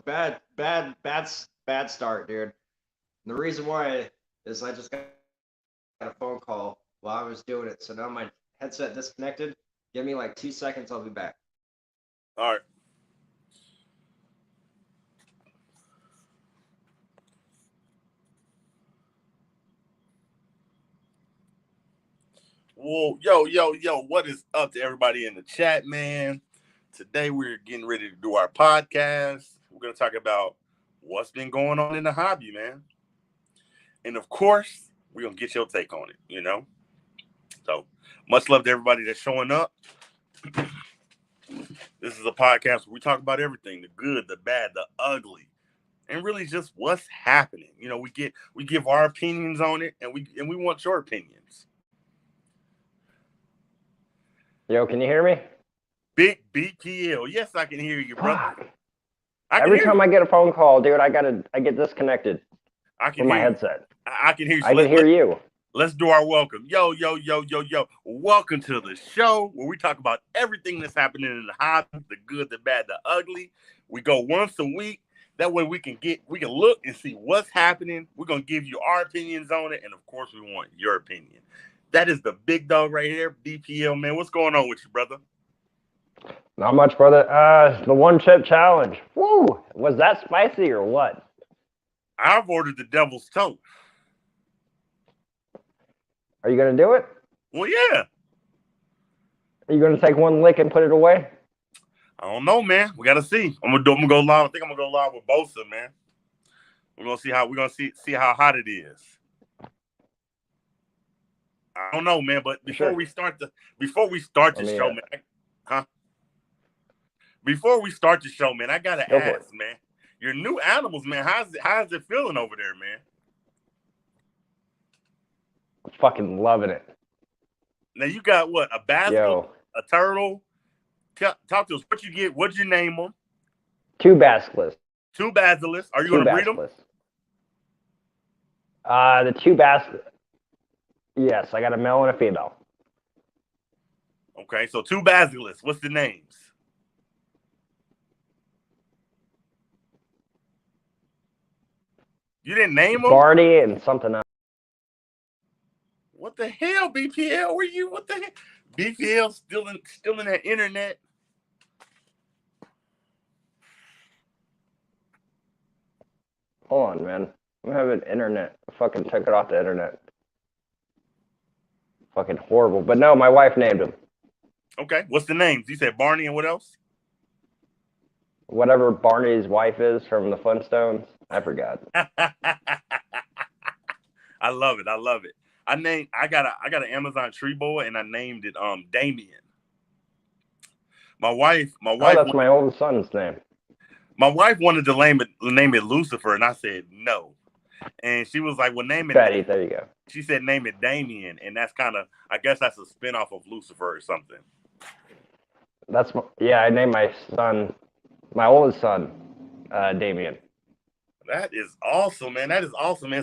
bad start, dude. And the reason why is I just got a phone call while I was doing it, so now my headset disconnected. Give me like 2 seconds, I'll be back. All right. Well, yo, what is up to everybody in the chat, man? Today we're getting ready to do our podcast. We're going to talk about what's been going on in the hobby, man. And of course, we're going to get your take on it, you know? So, much love to everybody that's showing up. This is a podcast where we talk about everything, the good, the bad, the ugly, and really just what's happening. You know, we give our opinions on it, and we want your opinions. Yo, can you hear me? Big BPL. Yes, I can hear you, brother. Fuck. Every time I get a phone call, dude, I get disconnected from my headset. I can hear you. So I can hear you. Let's do our welcome. Yo. Welcome to the show where we talk about everything that's happening in the hobby, the good, the bad, the ugly. We go once a week. That way we can look and see what's happening. We're going to give you our opinions on it. And of course, we want your opinion. That is the big dog right here, BPL, man. What's going on with you, brother? Not much, brother. The one chip challenge. Woo! Was that spicy or what? I've ordered the devil's toe. Are you going to do it? Well, yeah. Are you going to take one lick and put it away? I don't know, man. We got to see. I'm gonna go live. I think I'm gonna go live with Bosa, man. We're gonna see how hot it is. I don't know, man. But before we start the show, man, Before we start the show, man, I gotta ask, man. Your new animals, man. How's it feeling over there, man? Fucking loving it. Now you got what? A basilisk, a turtle. Talk to us. What you get? What'd you name them? 2 basilisks. 2 basilisks. Are you going to breed them? The 2 basilisks. Yes, I got a male and a female. Okay, so 2 basilisks. What's the names? You didn't name them? Barney and something else. What the hell, BPL? Were you? What the hell? BPL still in that internet. Hold on, man. I'm having internet. I fucking took it off the internet. Fucking horrible. But no, my wife named him. Okay. What's the names? You said Barney and what else? Whatever Barney's wife is from the Flintstones. I forgot. I love it. I got an Amazon tree boy and I named it Damien. My wife. Oh, that's my oldest son's name. My wife wanted to name it Lucifer, and I said no. And she was like, "Well, name it." Betty, there you go. She said, "Name it Damien," and that's I guess that's a spinoff of Lucifer or something. I named my oldest son, Damien. That is awesome, man.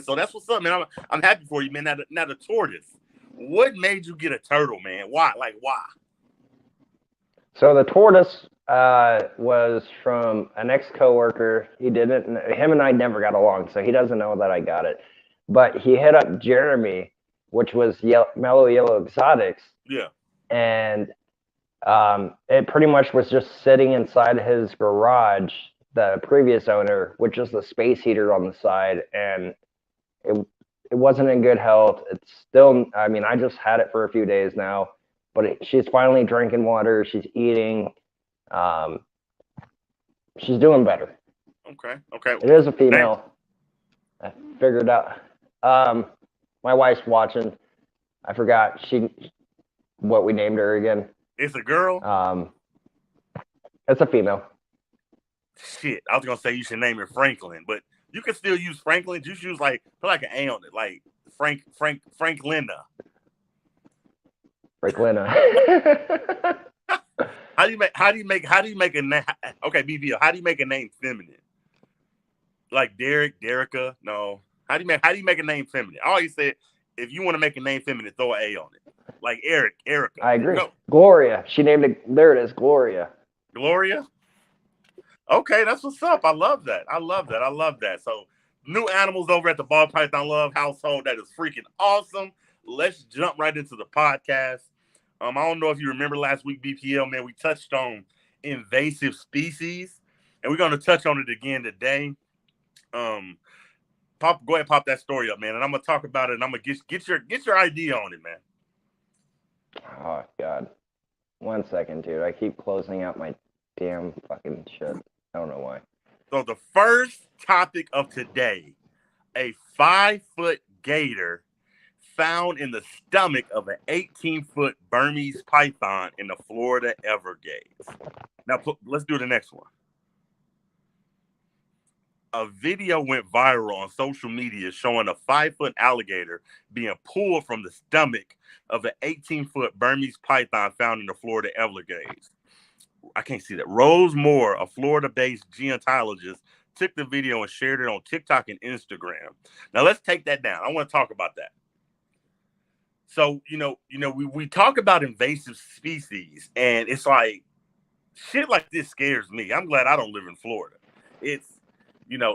So that's what's up, man. I'm happy for you, man. Now the tortoise. What made you get a turtle, man? Why? Why? So the tortoise was from an ex-coworker. Him and I never got along, so he doesn't know that I got it. But he hit up Jeremy, which was Mellow Yellow Exotics. Yeah. And it pretty much was just sitting inside his garage, the previous owner, which is the space heater on the side, and it wasn't in good health. It's still, I mean, I just had it for a few days now, but she's finally drinking water. She's eating. She's doing better. Okay. It is a female. I figured out. My wife's watching. I forgot what we named her again. It's a girl? It's a female. Shit, I was gonna say you should name it Franklin, but you can still use Franklin. Just use put like an A on it, like Franklina. Franklina. How do you make a name? Okay, BBL. How do you make a name feminine? Like Derek, Derica? No. How do you make a name feminine? I always said if you want to make a name feminine, throw an A on it. Like Eric, Erica. I agree. No. Gloria. She named it. There it is, Gloria. Gloria. Okay, that's what's up. I love that. I love that. I love that. So, new animals over at the Ball Python Love household. That is freaking awesome. Let's jump right into the podcast. I don't know if you remember last week, BPL, man, we touched on invasive species, and we're going to touch on it again today. Go ahead and pop that story up, man, and I'm going to talk about it, and I'm going to get your idea on it, man. Oh, God. 1 second, dude. I keep closing out my damn fucking shit. I don't know why. So the first topic of today, a 5-foot gator found in the stomach of an 18-foot Burmese python in the Florida Everglades. Now, let's do the next one. A video went viral on social media showing a 5-foot alligator being pulled from the stomach of an 18-foot Burmese python found in the Florida Everglades. I can't see that. Rose Moore, a Florida-based geontologist, took the video and shared it on TikTok and Instagram. Now let's take that down. I want to talk about that. So, we talk about invasive species, and it's like shit like this scares me. I'm glad I don't live in Florida. It's,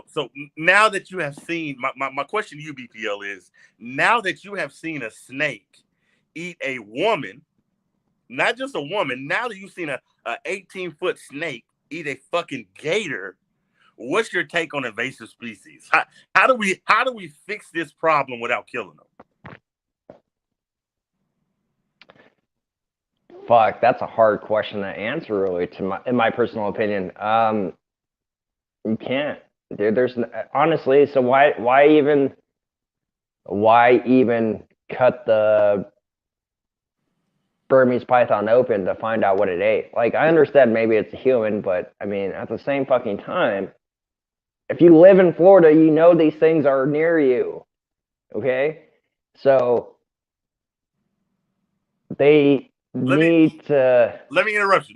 so now that you have seen, my question to you, BPL, is now that you have seen a snake eat a woman, not just a woman, now that you've seen a 18-foot snake eat a fucking gator, what's your take on invasive species? How do we fix this problem without killing them? Fuck, that's a hard question to answer, really. In my personal opinion, you can't, dude. There's honestly, so why even cut the Burmese python open to find out what it ate? Like, I understand maybe it's a human, but I mean, at the same fucking time, if you live in Florida, you know these things are near you. Okay, so they Let me interrupt you.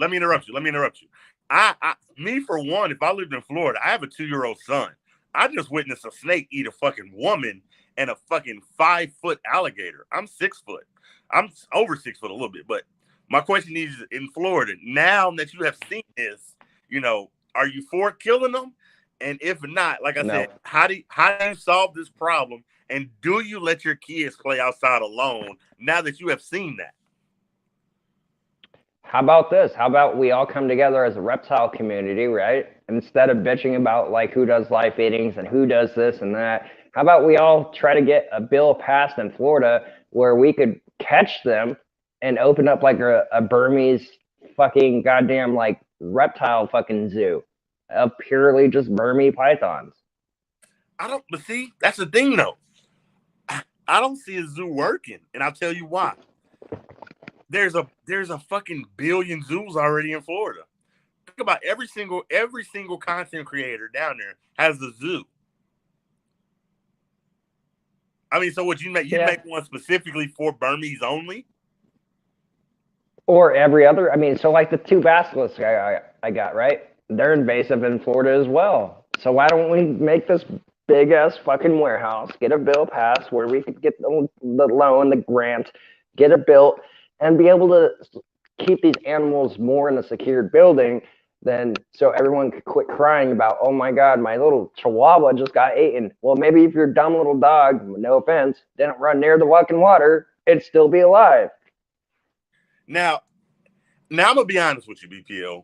Me for one, if I lived in Florida, I have a 2-year-old son. I just witnessed a snake eat a fucking woman and a fucking 5-foot alligator. I'm 6 foot. I'm over 6 foot a little bit. But my question is, in Florida, now that you have seen this, are you for killing them? And if not, like I said, how do you solve this problem? And do you let your kids play outside alone now that you have seen that? How about this? How about we all come together as a reptile community, right? Instead of bitching about like who does live feedings and who does this and that, how about we all try to get a bill passed in Florida where we could catch them and open up like a Burmese fucking goddamn like reptile fucking zoo of purely just Burmese pythons. But see, that's the thing though. I don't see a zoo working, and I'll tell you why. There's a fucking billion zoos already in Florida. Think about every single content creator down there has a zoo. I mean, so would you make one specifically for Burmese only? Or every other? I mean, so like the 2 basilisks I got, right? They're invasive in Florida as well. So why don't we make this big ass fucking warehouse, get a bill passed where we could get the loan, the grant, get it built, and be able to keep these animals more in a secured building, then so everyone could quit crying about, oh my God, my little chihuahua just got eaten. Well, maybe if your dumb little dog, no offense, didn't run near the fucking water, it'd still be alive. Now I'm gonna be honest with you, BPL.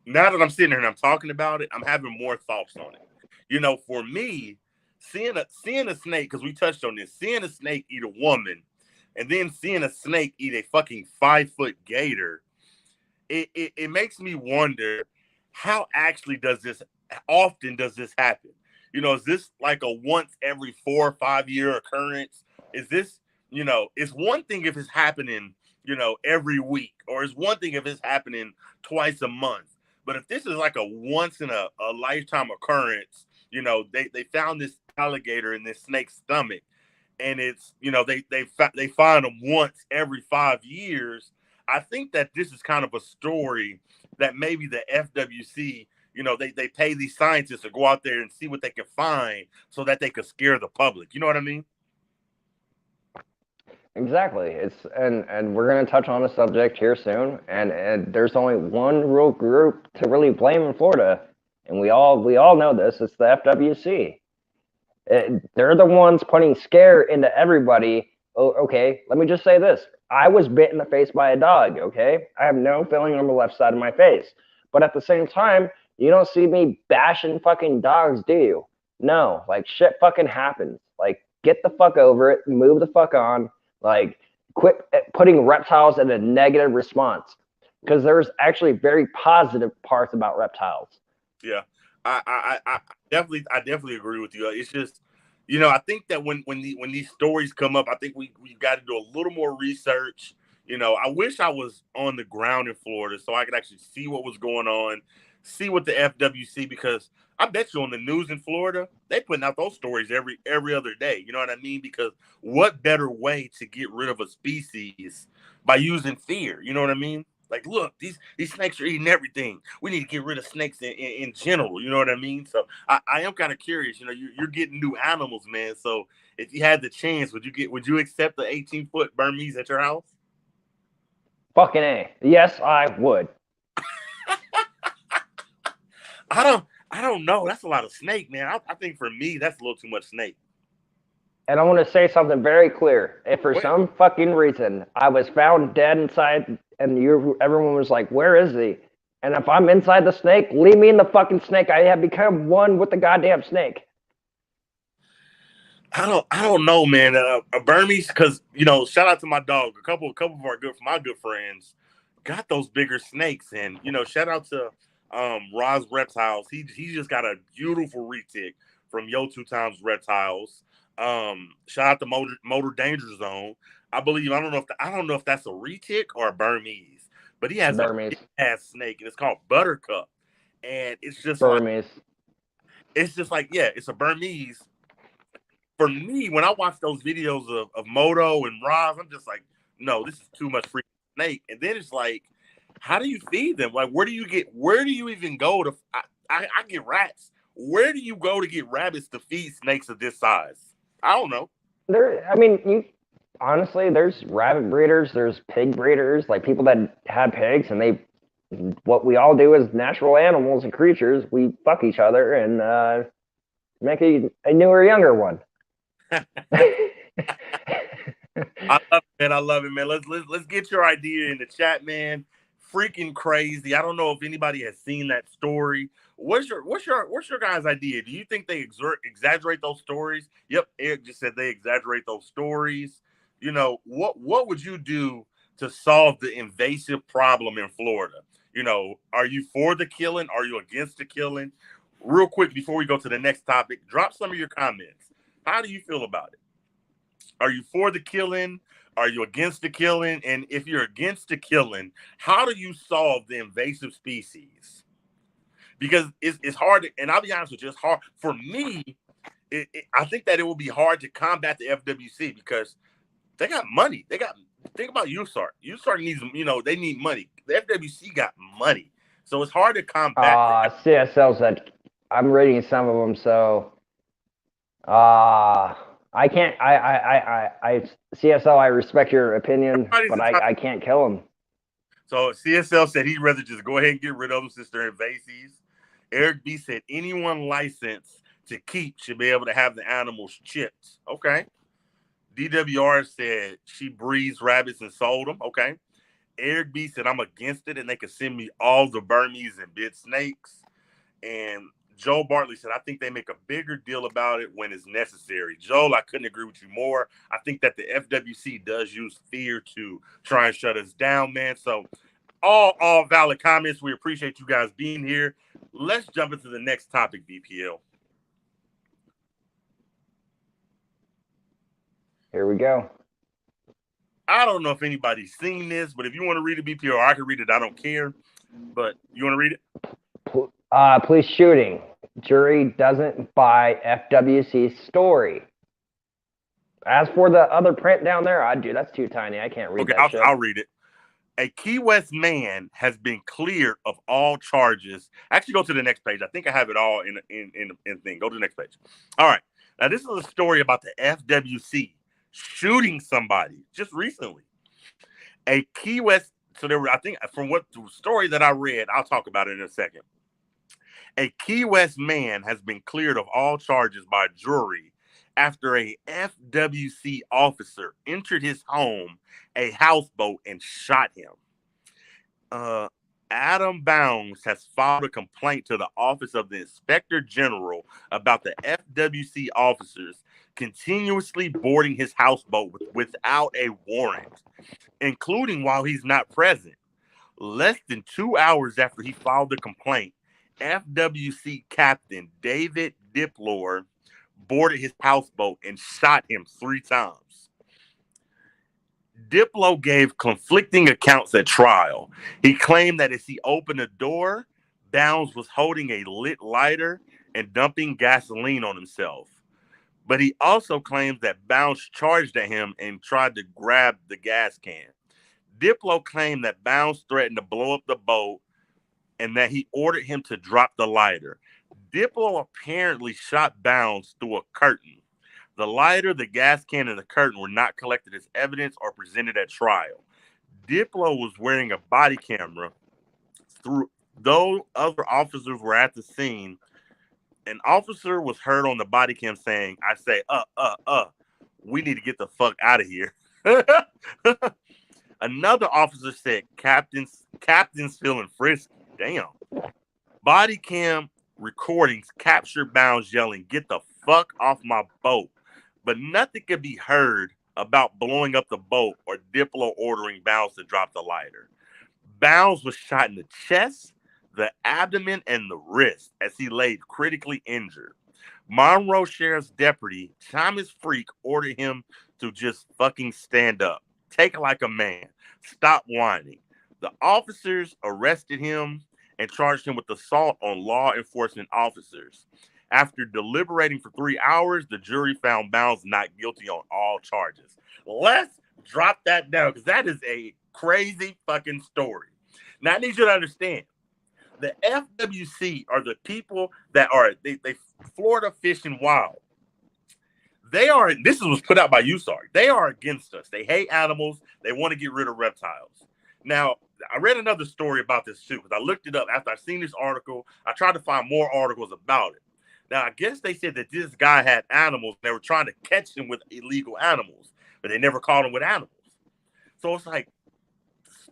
Now that I'm sitting here and I'm talking about it, I'm having more thoughts on it. For me, seeing a snake, because we touched on this, seeing a snake eat a woman, and then seeing a snake eat a fucking 5-foot gator, it makes me wonder how actually often does this happen? Is this like a once every 4 or 5 year occurrence? Is this, it's one thing if it's happening, every week, or it's one thing if it's happening twice a month. But if this is like a once in a lifetime occurrence, they found this alligator in this snake's stomach, and it's, they find them once every 5 years. I think that this is kind of a story that maybe the FWC, they pay these scientists to go out there and see what they can find so that they could scare the public. You know what I mean? Exactly. And we're going to touch on a subject here soon, and there's only one real group to really blame in Florida, and we all know this. It's the FWC. They're the ones putting scare into everybody. Oh, okay, let me just say this. I was bit in the face by a dog, okay? I have no feeling on the left side of my face. But at the same time, you don't see me bashing fucking dogs, do you? No, like shit fucking happens. Like, get the fuck over it, move the fuck on. Like, quit putting reptiles in a negative response. Because there's actually very positive parts about reptiles. Yeah, I definitely agree with you. It's just, you know, I think that when these stories come up, I think we got to do a little more research. You know, I wish I was on the ground in Florida so I could actually see what was going on, see what the FWC, because I bet you on the news in Florida, they putting out those stories every other day. You know what I mean? Because what better way to get rid of a species by using fear? You know what I mean? Like, look, these snakes are eating everything. We need to get rid of snakes in general. You know what I mean? So I am kind of curious. You know, you're getting new animals, man. So if you had the chance, would you accept the 18-foot Burmese at your house? Fucking A. Yes, I would. I don't know. That's a lot of snake, man. I think for me, that's a little too much snake. And I want to say something very clear. If for What? some fucking reason I was found dead inside and everyone was like, where is he? And if I'm inside the snake, leave me in the fucking snake. I have become one with the goddamn snake. I don't know, man. A Burmese, because you know, shout out to my dog. A couple of my good friends got those bigger snakes, and you know, shout out to Roz Reptiles. He just got a beautiful retic from Yo 2 Times Reptiles. Shout out to Motor Danger Zone. I don't know if that's a retic or a Burmese, but he has a Burmese. big ass snake, and it's called Buttercup, and it's just Burmese. like yeah, it's a Burmese. For me, when I watch those videos of Moto and Roz, I'm just like, no, this is too much freaking snake. And then it's like, how do you feed them? Like, where do you even go to? I get rats. Where do you go to get rabbits to feed snakes of this size? I don't know. I mean, honestly, there's rabbit breeders, there's pig breeders, like people that have pigs, and what we all do as natural animals and creatures, we fuck each other and make a newer, younger one. I love it, man. I love it, man. Let's get your idea in the chat, man. Freaking crazy. I don't know if anybody has seen that story. What's your guys' idea? Do you think they exaggerate those stories? Yep, Eric just said they exaggerate those stories. You know, what would you do to solve the invasive problem in Florida? You know, are you for the killing? Are you against the killing? Real quick before we go to the next topic, drop some of your comments. How do you feel about it? Are you for the killing? Are you against the killing? And if you're against the killing, how do you solve the invasive species? Because it's hard, and I'll be honest with you, it's hard. For me, I think that it will be hard to combat the FWC because they got money. Think about USART. USART needs, you know, they need money. The FWC got money. So it's hard to combat. CSL said, I'm reading some of them, so I can't. CSL. I respect your opinion, but I can't kill him. So CSL said he'd rather just go ahead and get rid of them since they're invasives. Eric B said anyone licensed to keep should be able to have the animals chipped. Okay. DWR said she breeds rabbits and sold them. Okay. Eric B said I'm against it and they can send me all the Burmese and bit snakes. And Joel Bartley said, I think they make a bigger deal about it when it's necessary. Joel, I couldn't agree with you more. I think that the FWC does use fear to try and shut us down, man. So all valid comments. We appreciate you guys being here. Let's jump into the next topic, BPL. Here we go. I don't know if anybody's seen this, but if you want to read it, BPL, I can read it. I don't care. But you want to read it? Police shooting. Jury doesn't buy FWC's story. As for the other print down there, that's too tiny. I can't read that shit. I'll read it. A Key West man has been cleared of all charges. Actually, go to the next page. I think I have it all in thing. Go to the next page. All right. Now, this is a story about the FWC shooting somebody just recently. A Key West. So there were, I think, from what the story that I read, I'll talk about it in a second. A Key West man has been cleared of all charges by jury after a FWC officer entered his home, a houseboat, and shot him. Adam Bounds has filed a complaint to the Office of the Inspector General about the FWC officers continuously boarding his houseboat without a warrant, including while he's not present. Less than 2 hours after he filed the complaint, FWC Captain David Diplor boarded his houseboat and shot him 3 times. Diplo gave conflicting accounts at trial. He claimed that as he opened the door, Bounds was holding a lit lighter and dumping gasoline on himself. But he also claims that Bounds charged at him and tried to grab the gas can. Diplo claimed that Bounds threatened to blow up the boat and that he ordered him to drop the lighter. Diplo apparently shot Bounds through a curtain. The lighter, the gas can, and the curtain were not collected as evidence or presented at trial. Diplo was wearing a body camera. Though other officers were at the scene, an officer was heard on the body cam saying, I say, we need to get the fuck out of here. Another officer said, Captain's feeling frisky. Damn. Body cam recordings captured Bounds yelling, get the fuck off my boat. But nothing could be heard about blowing up the boat or Diplo ordering Bounds to drop the lighter. Bounds was shot in the chest, the abdomen, and the wrist as he laid critically injured. Monroe Sheriff's Deputy Thomas Freak ordered him to just fucking stand up. Take it like a man. Stop whining. The officers arrested him and charged him with assault on law enforcement officers. After deliberating for 3 hours, the jury found Bounds not guilty on all charges. Let's drop that down because that is a crazy fucking story. Now, I need you to understand, the FWC are the people that are, they Florida Fish and Wild. They are, this was put out by USARC. They are against us. They hate animals. They want to get rid of reptiles. Now, I read another story about this too because I looked it up after I seen this article. I tried to find more articles about it. Now, I guess they said that this guy had animals. They were trying to catch him with illegal animals, but they never caught him with animals. So it's like,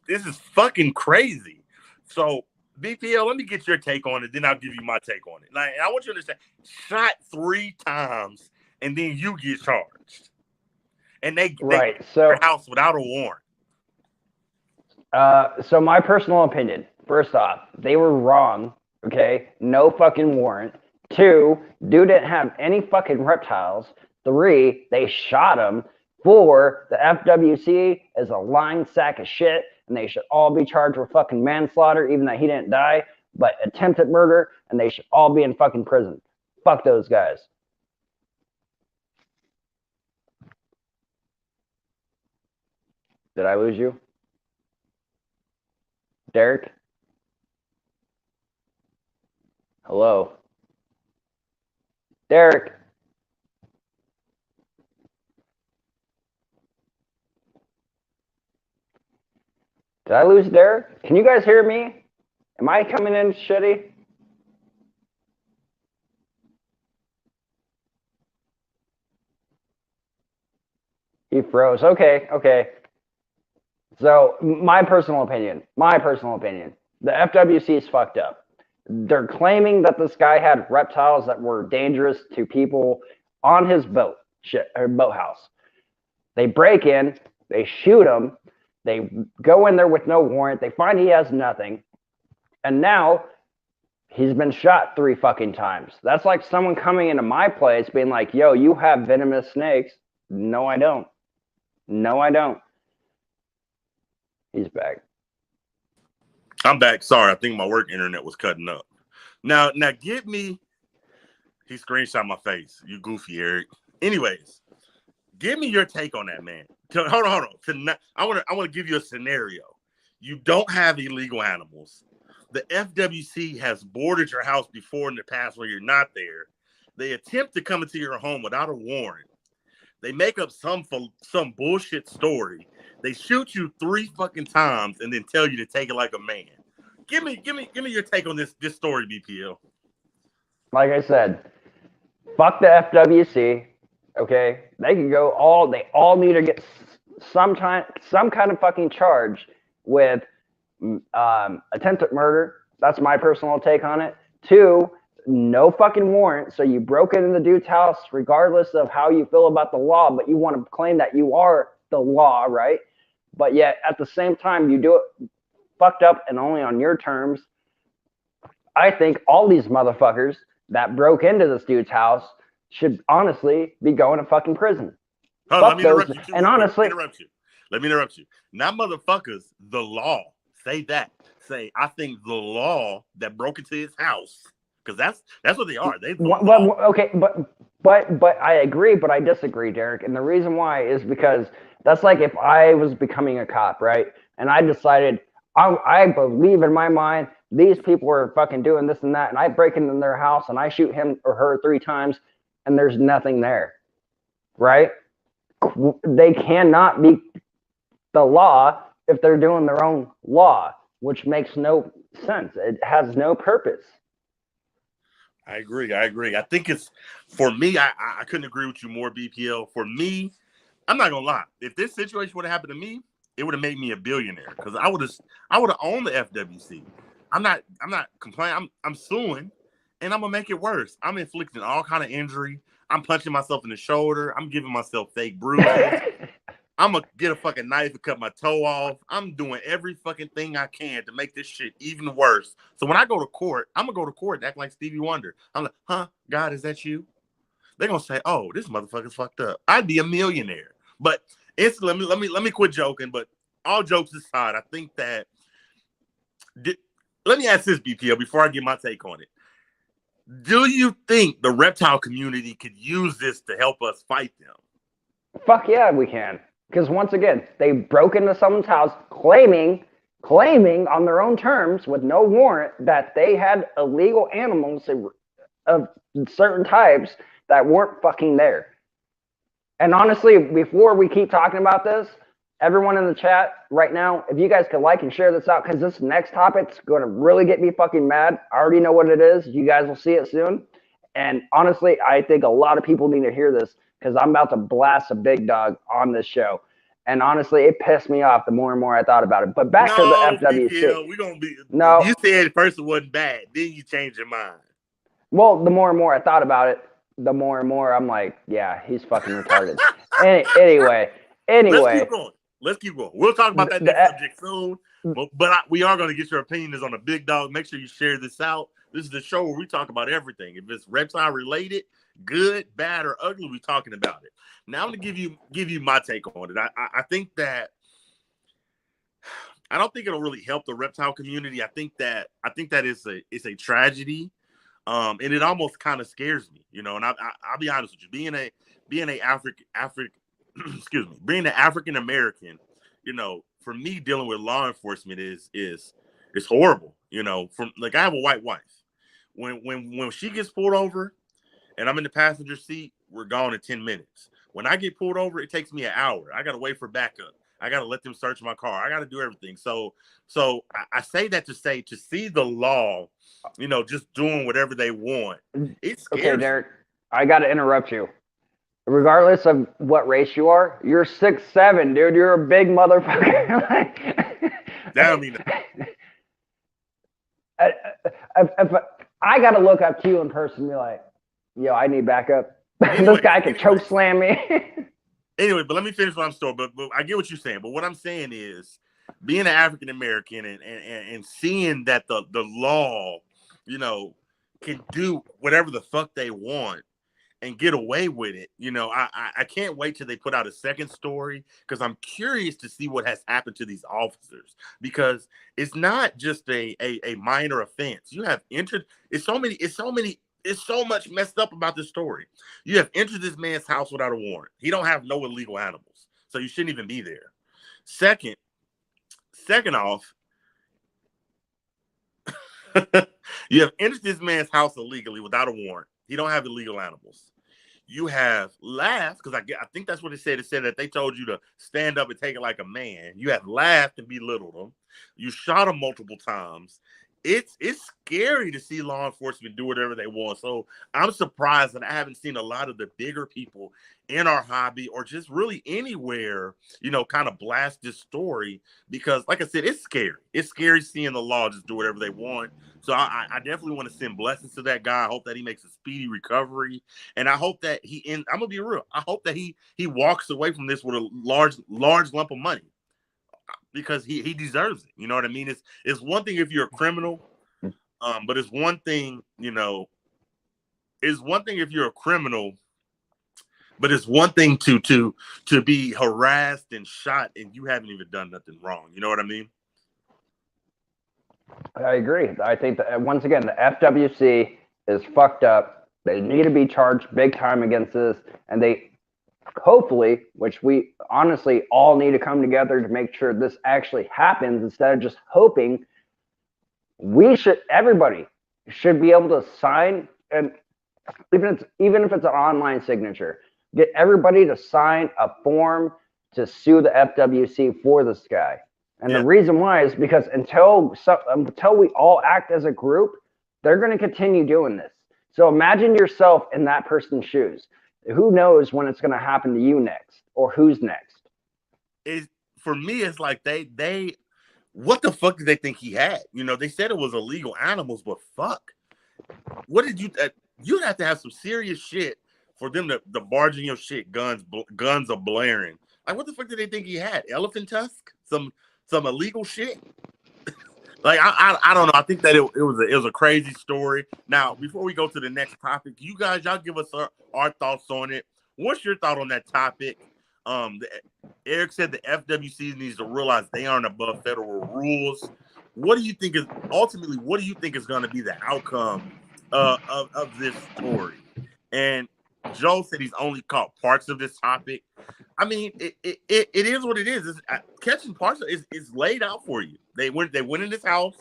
this is fucking crazy. So, BPL, let me get your take on it, then I'll give you my take on it. Like, I want you to understand, shot 3 times, and then you get charged. And they get your house without a warrant. So my personal opinion, first off, they were wrong, okay? No fucking warrant. 2, dude didn't have any fucking reptiles. 3, they shot him. 4, the FWC is a lying sack of shit, and they should all be charged with fucking manslaughter, even though he didn't die, but attempted murder, and they should all be in fucking prison. Fuck those guys. Did I lose you? Derek? Hello? Derek? Did I lose Derek? Can you guys hear me? Am I coming in shitty? He froze. Okay. So my personal opinion, the FWC is fucked up. They're claiming that this guy had reptiles that were dangerous to people on his boathouse. They break in, they shoot him, they go in there with no warrant, they find he has nothing, and now he's been shot 3 fucking times. That's like someone coming into my place being like, yo, you have venomous snakes. No, I don't. He's back. I'm back. Sorry, I think my work internet was cutting up. Now give me. He screenshot my face. You goofy, Eric. Anyways, give me your take on that, man. Hold on. I want to give you a scenario. You don't have illegal animals. The FWC has boarded your house before in the past where you're not there. They attempt to come into your home without a warrant. They make up some bullshit story. They shoot you 3 fucking times and then tell you to take it like a man. give me your take on this story, BPL. Like I said, fuck the FWC. Okay, they can go all. They all need to get some kind of fucking charge with attempted murder. That's my personal take on it. 2, no fucking warrant. So you broke into the dude's house, regardless of how you feel about the law, but you want to claim that you are the law, right? But yet at the same time, you do it fucked up and only on your terms. I think all these motherfuckers that broke into this dude's house should honestly be going to fucking prison. Let me interrupt you too. And honestly, let me interrupt you. Not motherfuckers, the law. Say that. Say, I think the law that broke into his house, because that's what they are. They okay, but I agree, but I disagree, Derek. And the reason why is because that's like if I was becoming a cop, right? And I decided I believe in my mind these people are fucking doing this and that, and I break into their house and I shoot him or her 3 times, and there's nothing there, right? They cannot be the law if they're doing their own law, which makes no sense. It has no purpose. I agree. I think it's, for me, I couldn't agree with you more, BPL. For me, I'm not gonna lie. If this situation would have happened to me, it would have made me a billionaire because I would have owned the FWC. I'm not complaining. I'm suing, and I'm gonna make it worse. I'm inflicting all kind of injury. I'm punching myself in the shoulder. I'm giving myself fake bruises. I'm gonna get a fucking knife and cut my toe off. I'm doing every fucking thing I can to make this shit even worse. So when I go to court, I'm gonna go to court and act like Stevie Wonder. I'm like, huh, God, is that you? They're gonna say, oh, this motherfucker's fucked up. I'd be a millionaire. But it's let me quit joking. But all jokes aside, I think that let me ask this, BPL, before I get my take on it. Do you think the reptile community could use this to help us fight them? Fuck yeah, we can. Because once again, they broke into someone's house claiming on their own terms with no warrant that they had illegal animals of certain types that weren't fucking there. And honestly, before we keep talking about this, everyone in the chat right now, if you guys could like and share this out, because this next topic's going to really get me fucking mad. I already know what it is. You guys will see it soon. And honestly, I think a lot of people need to hear this because I'm about to blast a big dog on this show. And honestly, it pissed me off the more and more I thought about it. But back to the FWC. BPL, we're gonna be, no, you said at first it wasn't bad. Then you changed your mind. Well, the more and more I thought about it, the more and more I'm like, yeah, he's fucking retarded. Anyway. Let's keep going. We'll talk about that next subject soon. But we are going to get your opinions on the big dog. Make sure you share this out. This is the show where we talk about everything. If it's reptile related, good, bad, or ugly, we're talking about it. Now I'm going to give you my take on it. I think that I don't think it'll really help the reptile community. I think that it's a tragedy, and it almost kind of scares me, you know. And I'll be honest with you, being an African American, you know, for me dealing with law enforcement is horrible. You know, from like I have a white wife. When she gets pulled over, and I'm in the passenger seat, we're gone in 10 minutes. When I get pulled over, it takes me an hour. I gotta wait for backup. I gotta let them search my car. I gotta do everything. So I say that to see the law, you know, just doing whatever they want. It's scary. Okay, Derek, I gotta interrupt you. Regardless of what race you are, you're 6'7", dude. You're a big motherfucker. That mean if I gotta look up to you in person and be like, yo, I need backup. This guy can choke slam me. Anyway, but let me finish what I'm saying. But I get what you're saying. But what I'm saying is, being an African American and seeing that the law, you know, can do whatever the fuck they want and get away with it. You know, I can't wait till they put out a second story because I'm curious to see what has happened to these officers, because it's not just a minor offense. You have entered. It's so much messed up about this story. You have entered this man's house without a warrant. He don't have no illegal animals, so you shouldn't even be there. Second off, you have entered this man's house illegally without a warrant. He don't have illegal animals. you have laughed, because I think that's what it said. It said that they told you to stand up and take it like a man. You have laughed and belittled them. You shot them multiple times. It's scary to see law enforcement do whatever they want. So I'm surprised that I haven't seen a lot of the bigger people in our hobby or just really anywhere, kind of blast this story, because like I said, it's scary. It's scary seeing the law just do whatever they want. So I definitely want to send blessings to that guy. I hope that he makes a speedy recovery. And I hope that I'm going to be real. I hope that he walks away from this with a large lump of money, because he deserves it. You know what I mean? It's one thing if you're a criminal, but it's one thing, it's one thing if you're a criminal, but it's one thing to be harassed and shot and you haven't even done nothing wrong. You know what I mean? I agree. I think that once again, the FWC is fucked up. They need to be charged big time against this, and they hopefully, which we honestly all need to come together to make sure this actually happens instead of just hoping. Everybody should be able to sign, and even if it's an online signature, get everybody to sign a form to sue the FWC for this guy. And the reason why is because until we all act as a group, they're going to continue doing this. So imagine yourself in that person's shoes. Who knows when it's going to happen to you next, or who's next? For me, it's like they what the fuck did they think he had? They said it was illegal animals, but fuck, what did you'd have to have some serious shit for them to barge in your shit. Guns are blaring. Like, what the fuck did they think he had? Elephant tusk? Some illegal shit? Like, I don't know. I think that it was a crazy story. Now, before we go to the next topic, y'all give us our thoughts on it. What's your thought on that topic? Eric said the FWC needs to realize they aren't above federal rules. What do you think is going to be the outcome of this story? And Joe said he's only caught parts of this topic. I mean, it is what it is. Catching parts is laid out for you. They went in his house,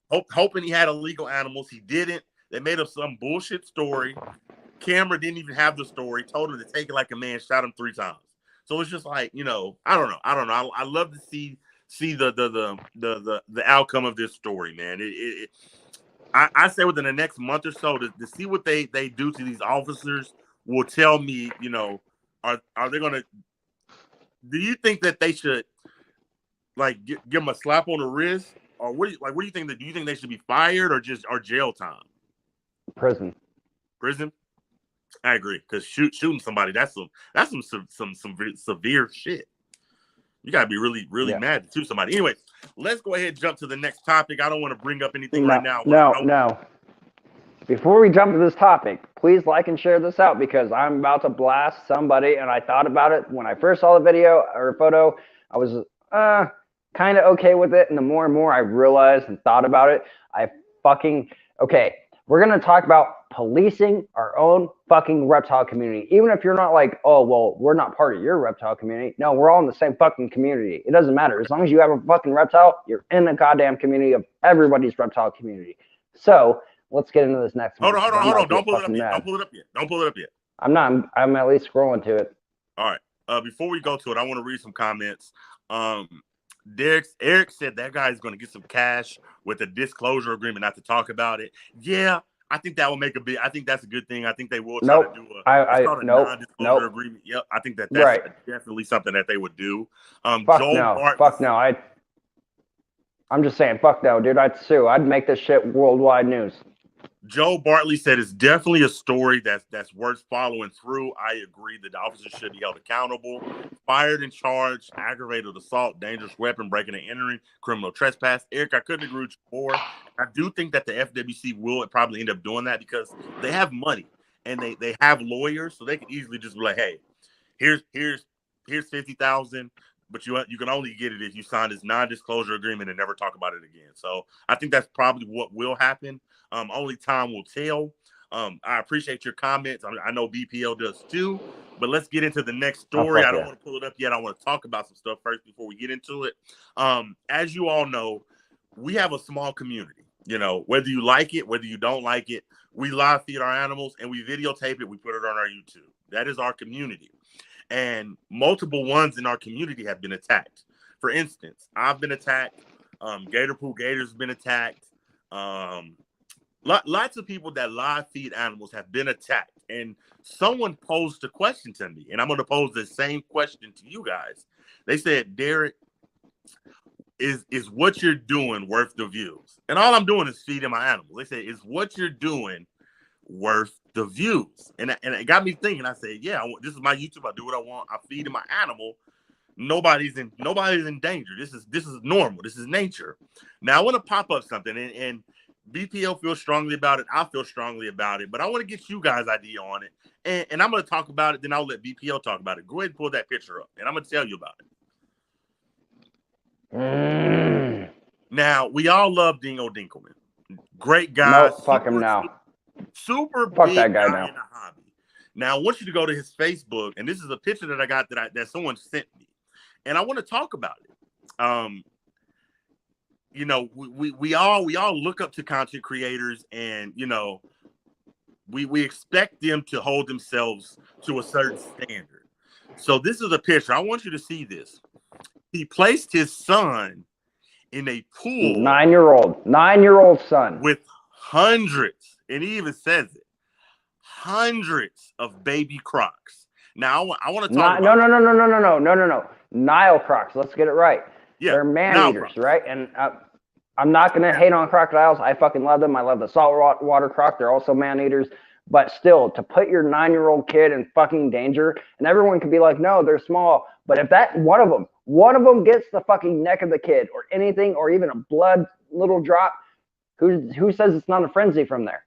hoping he had illegal animals. He didn't. They made up some bullshit story. Camera didn't even have the story. Told him to take it like a man. Shot him 3 times. So it's just like, I don't know. I love to see the outcome of this story, man. I say within the next month or so to see what they do to these officers will tell me, are they gonna? Do you think that they should give them a slap on the wrist, or what do you think? Do you think they should be fired or jail time? Prison. I agree, because shooting somebody that's some severe shit. You gotta be really mad to shoot somebody. Anyway, let's go ahead and jump to the next topic. I don't want to bring up anything right now. No. Before we jump to this topic, please like and share this out, because I'm about to blast somebody, and I thought about it when I first saw the video or photo. I was kind of okay with it, and the more and more I realized and thought about it, we're going to talk about policing our own fucking reptile community. Even if you're not like, oh, well, we're not part of your reptile community. No, we're all in the same fucking community. It doesn't matter. As long as you have a fucking reptile, you're in the goddamn community of everybody's reptile community. So let's get into this next one. Hold on. Don't pull it up yet. I'm not. I'm at least scrolling to it. All right. Before we go to it, I want to read some comments. Eric said that guy is going to get some cash with a disclosure agreement not to talk about it. Yeah, I think that will make I think that's a good thing. I think they will try to do a non-disclosure agreement. Yep, I think that's definitely something that they would do. Fuck no. I'm just saying, fuck no, dude. I'd sue. I'd make this shit worldwide news. Joe Bartley said it's definitely a story that's worth following through. I agree that the officers should be held accountable. Fired and charged, aggravated assault, dangerous weapon, breaking and entering, criminal trespass. Eric, I couldn't agree with you more. I do think that the FWC will probably end up doing that because they have money and they have lawyers, so they can easily just be like, hey, here's $50,000. But you can only get it if you sign this non-disclosure agreement and never talk about it again. So I think that's probably what will happen. Only time will tell. I appreciate your comments. I know BPL does too. But let's get into the next story. I don't want to pull it up yet. I want to talk about some stuff first before we get into it. As you all know, we have a small community. You know, whether you like it, whether you don't like it, we live feed our animals and we videotape it. We put it on our YouTube. That is our community. And multiple ones in our community have been attacked. For instance, I've been attacked. Gator Pool Gator's been attacked. Lots of people that live feed animals have been attacked. And someone posed a question to me, and I'm going to pose the same question to you guys. They said, Derek, is what you're doing worth the views? And all I'm doing is feeding my animals. They say, is what you're doing worth the views? And it got me thinking. I said, yeah, this is my YouTube. I do what I want. I'm feeding my animal. Nobody's in danger. This is normal. This is nature. Now I want to pop up something, and BPL feels strongly about it. I feel strongly about it, but I want to get you guys' idea on it. And I'm going to talk about it. Then I'll let BPL talk about it. Go ahead and pull that picture up, and I'm going to tell you about it. Now, we all love Dingo Dinkelman. Great guy. No, fuck him now. Super fuck big that guy guy now. in the hobby. Now, I want you to go to his Facebook, and this is a picture that I got that someone sent me, and I want to talk about it. You know, we all look up to content creators, and you know, we expect them to hold themselves to a certain standard. So this is a picture. I want you to see this. He placed his son in a pool. 9-year-old son. With hundreds, and he even says it, hundreds of baby crocs. Now, I want to talk about... No. Nile crocs. Let's get it right. Yeah, they're man-eaters, right? And I'm not going to hate on crocodiles. I fucking love them. I love the saltwater croc. They're also man-eaters. But still, to put your 9-year-old kid in fucking danger, and everyone can be like, no, they're small. But if that one of them gets the fucking neck of the kid or anything, or even a blood little drop, who says it's not a frenzy from there?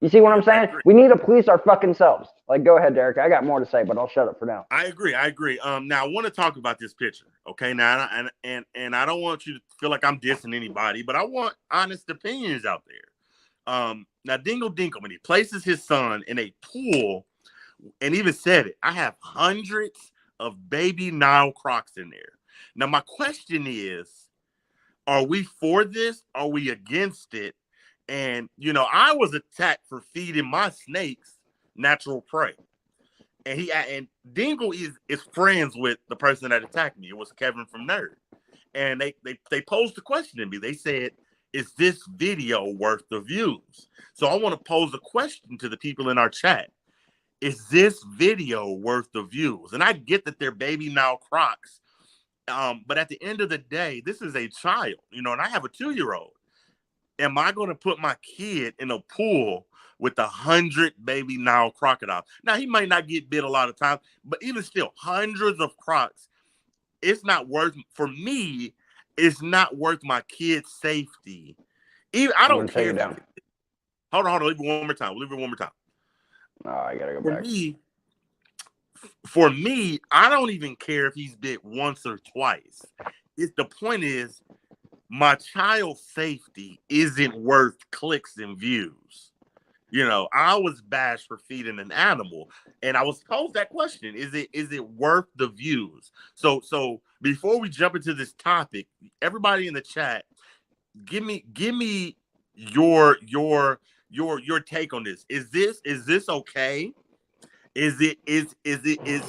You see what I'm saying? We need to police our fucking selves. Like, go ahead, Derek. I got more to say, but I'll shut up for now. I agree. Now, I want to talk about this picture, okay? Now, and I don't want you to feel like I'm dissing anybody, but I want honest opinions out there. Now, Dingo Dinkelman, he places his son in a pool and even said it. I have hundreds of baby Nile crocs in there. Now, my question is, are we for this? Are we against it? And, you know, I was attacked for feeding my snakes natural prey. And Dingo is friends with the person that attacked me. It was Kevin from Nerd. And they posed a question to me. They said, is this video worth the views? So I want to pose a question to the people in our chat. Is this video worth the views? And I get that they're baby Nile crocs. But at the end of the day, this is a child, you know, and I have a 2-year-old. Am I going to put my kid in a pool with 100 baby Nile crocodiles? Now, he might not get bit a lot of times, but even still, hundreds of crocs. It's not worth, for me, it's not worth my kid's safety. Even I don't care. Hold on. Leave it one more time. Oh, I gotta go back. For me, I don't even care if he's bit once or twice. The point is, my child's safety isn't worth clicks and views. You know, I was bashed for feeding an animal, and I was posed that question: is it worth the views? So before we jump into this topic, everybody in the chat, give me your take on this. Is this okay? Is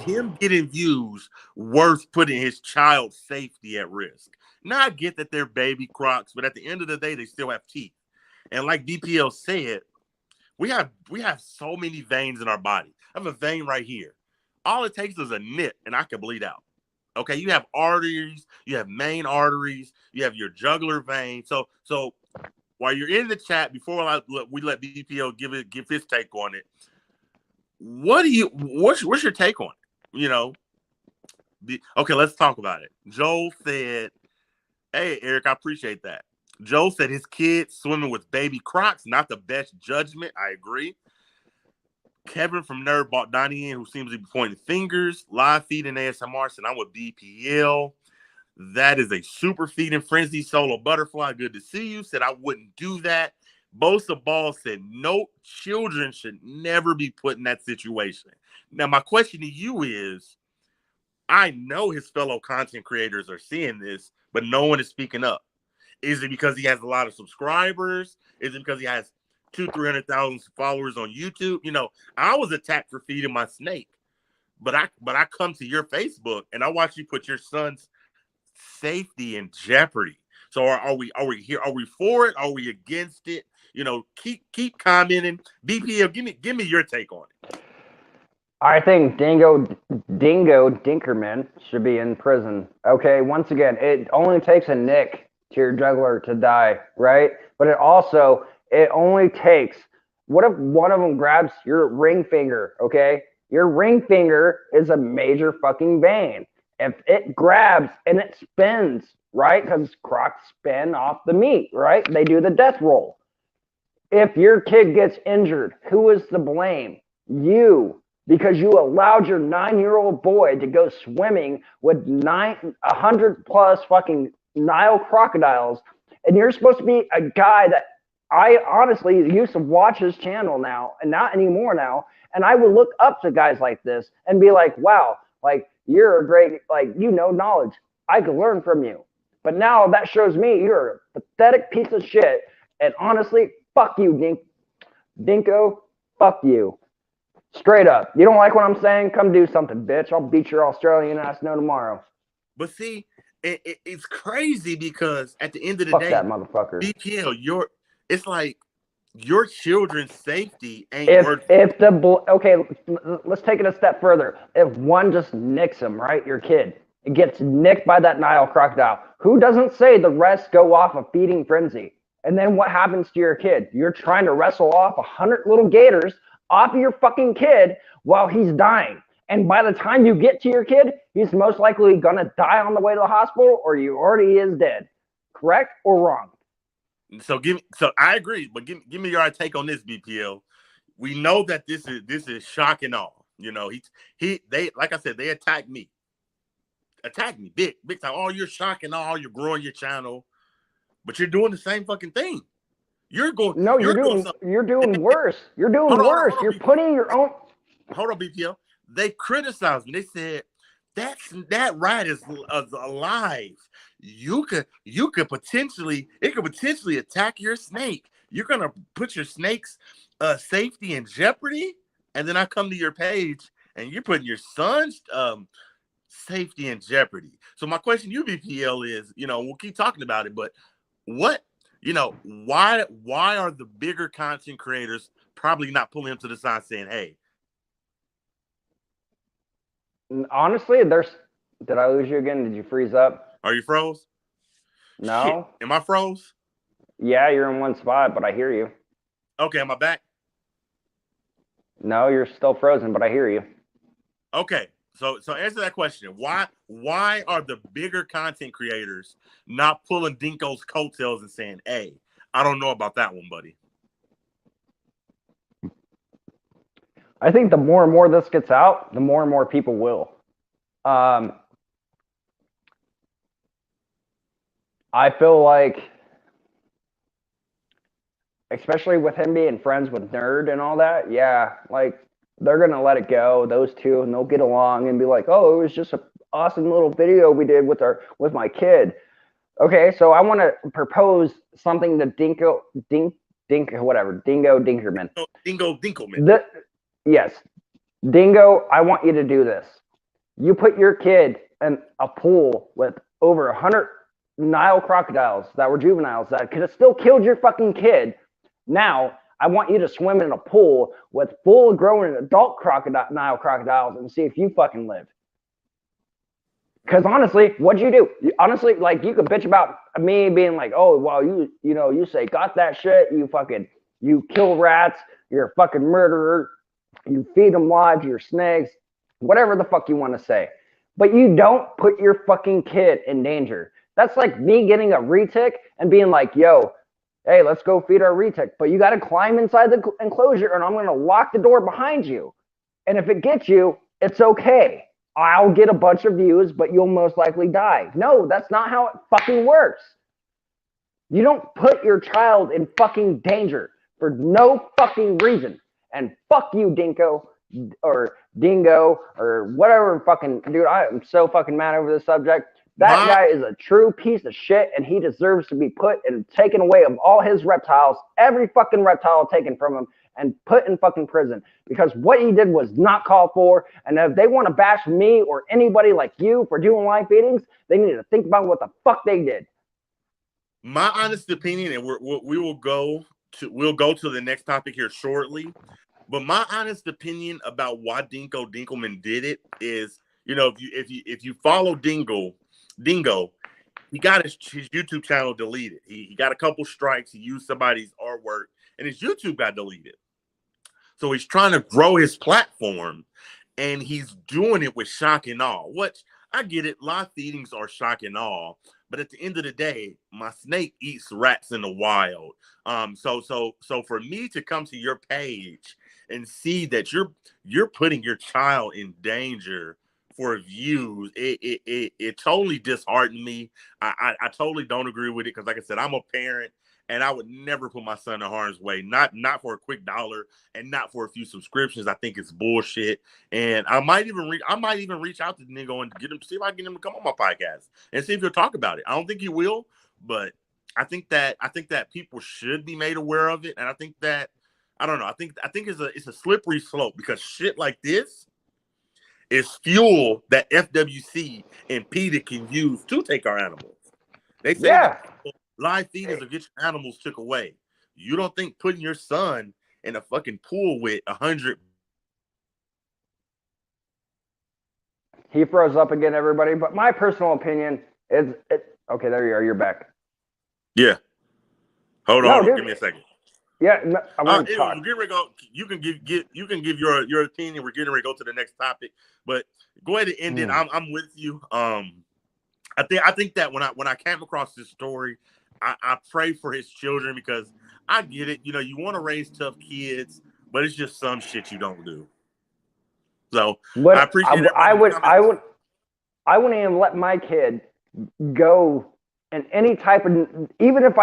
him getting views worth putting his child's safety at risk? Now, I get that they're baby crocs, but at the end of the day, they still have teeth. And like DPL said, we have so many veins in our body. I have a vein right here. All it takes is a nip, and I can bleed out. Okay, you have arteries, you have main arteries, you have your jugular vein. So while you're in the chat, before we let BPL give his take on it, what's your take on it? You know, okay, let's talk about it. Joel said, hey, Eric, I appreciate that. Joel said his kid swimming with baby crocs, not the best judgment. I agree. Kevin from Nerd bought Donnie in, who seems to be pointing fingers. Live feeding ASMR said, I'm with BPL. That is a super feeding frenzy. Solo Butterfly, good to see you. Said I wouldn't do that. Bosa Ball said, no, children should never be put in that situation. Now, my question to you is, I know his fellow content creators are seeing this, but no one is speaking up. Is it because he has a lot of subscribers? Is it because he has 300,000 followers on YouTube? You know, I was attacked for feeding my snake, but I come to your Facebook and I watch you put your son's safety in jeopardy. So are we here? Are we for it? Are we against it? You know, keep commenting. BPL, give me your take on it. I think Dingo Dinkerman should be in prison. Okay, once again, it only takes a nick to your juggler to die, right? But it only takes, what if one of them grabs your ring finger, okay? Your ring finger is a major fucking vein. If it grabs and it spins, right? Because crocs spin off the meat, right? They do the death roll. If your kid gets injured, who is to blame? You. Because you allowed your 9-year-old boy to go swimming with 100 plus fucking Nile crocodiles, and you're supposed to be a guy that I honestly used to watch his channel now, and not anymore now, and I would look up to guys like this and be like, wow, like, you're a great, like, you know knowledge. I could learn from you. But now that shows me you're a pathetic piece of shit, and honestly, fuck you, Dinko, fuck you. Straight up. You don't like what I'm saying? Come do something, bitch. I'll beat your Australian ass no tomorrow. But see, it's crazy because at the end of the Fuck day, that motherfucker. BPL, it's like your children's safety ain't worth. Okay, let's take it a step further. If one just nicks him, right, your kid, it gets nicked by that Nile crocodile, who doesn't say the rest go off a feeding frenzy? And then what happens to your kid? You're trying to wrestle off 100 little gators off of your fucking kid while he's dying. And by the time you get to your kid, he's most likely gonna die on the way to the hospital, or you already is dead. Correct or wrong? So I agree, but give me your take on this, BPL. We know that this is shock and awe. You know, they like I said, they attacked me. Attack me big time. Oh, you're shock and awe, you're growing your channel, but you're doing the same fucking thing. You're doing worse. You're doing worse. You're putting your own. Hold on, BPL. They criticized me. They said that rat is alive. It could potentially attack your snake. You're gonna put your snake's safety in jeopardy. And then I come to your page and you're putting your son's safety in jeopardy. So my question to you, BPL, is, you know, we'll keep talking about it, but what? You know, why are the bigger content creators probably not pulling him to the side saying, hey? Honestly, did I lose you again? Did you freeze up? Are you froze? No. Shit. Am I froze? Yeah, you're in one spot, but I hear you. Okay, am I back? No, you're still frozen, but I hear you. Okay. So answer that question. Why are the bigger content creators not pulling Dinko's coattails and saying, hey, I don't know about that one, buddy? I think the more and more this gets out, the more and more people will. I feel like, especially with him being friends with Nerd and all that, yeah, like, they're going to let it go, those two, and they'll get along and be like, oh, it was just an awesome little video we did with my kid. Okay, so I want to propose something to Dingo Dinkerman. Dingo Dinkelman. Yes. Dingo, I want you to do this. You put your kid in a pool with over 100 Nile crocodiles that were juveniles that could have still killed your fucking kid. Now, I want you to swim in a pool with full grown adult Nile crocodiles and see if you fucking live. Because honestly, what'd you do? Honestly, like, you could bitch about me being like, oh, well, you say, got that shit, you kill rats, you're a fucking murderer, you feed them live, you're snakes, whatever the fuck you want to say. But you don't put your fucking kid in danger. That's like me getting a retic and being like, yo, hey, let's go feed our retic. But you got to climb inside the enclosure and I'm going to lock the door behind you. And if it gets you, it's okay. I'll get a bunch of views, but you'll most likely die. No, that's not how it fucking works. You don't put your child in fucking danger for no fucking reason. And fuck you, Dinko, or Dingo, or whatever fucking, dude, I am so fucking mad over this subject. That guy is a true piece of shit, and he deserves to be put and taken away of all his reptiles, every fucking reptile taken from him, and put in fucking prison. Because what he did was not called for, and if they want to bash me or anybody like you for doing live feedings, they need to think about what the fuck they did. My honest opinion, and we'll go to the next topic here shortly, but my honest opinion about why Dinkelman did it is, you know, if you follow Dingo, he got his YouTube channel deleted. He got a couple strikes. He used somebody's artwork, and his YouTube got deleted. So he's trying to grow his platform, and he's doing it with shock and awe. Which I get it. Live feedings are shock and awe, but at the end of the day, my snake eats rats in the wild. So for me to come to your page and see that you're putting your child in danger for views, it totally disheartened me. I totally don't agree with it because, like I said, I'm a parent and I would never put my son in harm's way. Not for a quick dollar and not for a few subscriptions. I think it's bullshit. And I might even reach out to the nigga and see if I can get him to come on my podcast and see if he'll talk about it. I don't think he will, but I think that people should be made aware of it. And I think that I don't know. I think it's a slippery slope because shit like this is fuel that FWC and PETA can use to take our animals. They say that live feeders will get your animals took away. You don't think putting your son in a fucking pool with 100? He froze up again, everybody. But my personal opinion is, okay, there you are. You're back. Yeah. Hold on. Give me a second. Yeah, no, I want to talk. You can give your opinion. We're getting ready to go to the next topic, but go ahead and end it. I'm with you. I think that when I came across this story, I pray for his children because I get it. You know, you want to raise tough kids, but it's just some shit you don't do. So I appreciate it. I wouldn't even let my kid go in any type of, even if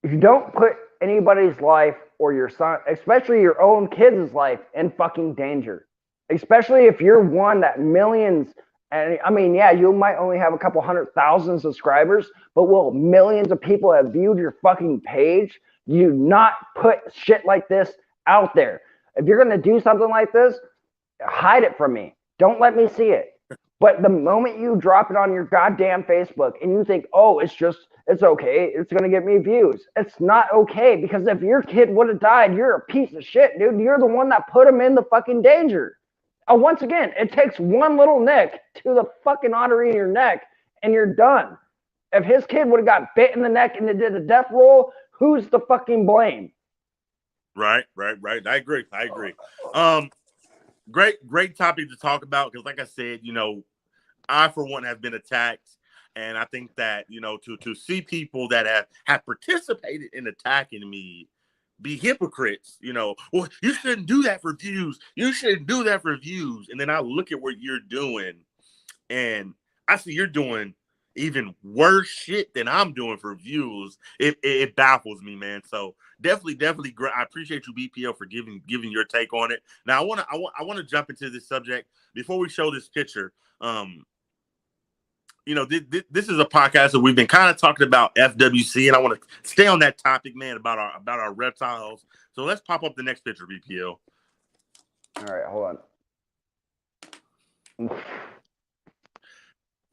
you don't put anybody's life or your son, especially your own kid's life, in fucking danger. Especially if you're one that millions, and I mean, yeah, you might only have a couple 100,000 subscribers, but will millions of people have viewed your fucking page? You not put shit like this out there. If you're going to do something like this, hide it from me. Don't let me see it. But the moment you drop it on your goddamn Facebook and you think, oh, it's okay, it's going to get me views. It's not okay, because if your kid would have died, you're a piece of shit, dude. You're the one that put him in the fucking danger. Once again, it takes one little nick to the fucking artery in your neck and you're done. If his kid would have got bit in the neck and they did a death roll, who's the fucking blame? Right. I agree. Great topic to talk about because, like I said, you know, I for one have been attacked, and I think that, you know, to see people that have participated in attacking me be hypocrites, you know, well, you shouldn't do that for views. You shouldn't do that for views. And then I look at what you're doing, and I see you're doing even worse shit than I'm doing for views. It baffles me, man. So definitely great. I appreciate you, BPL, for giving your take on it. Now I want to jump into this subject before we show this picture. You know, this is a podcast that we've been kind of talking about FWC, and I want to stay on that topic, man, about our reptiles. So let's pop up the next picture, BPL. All right, hold on.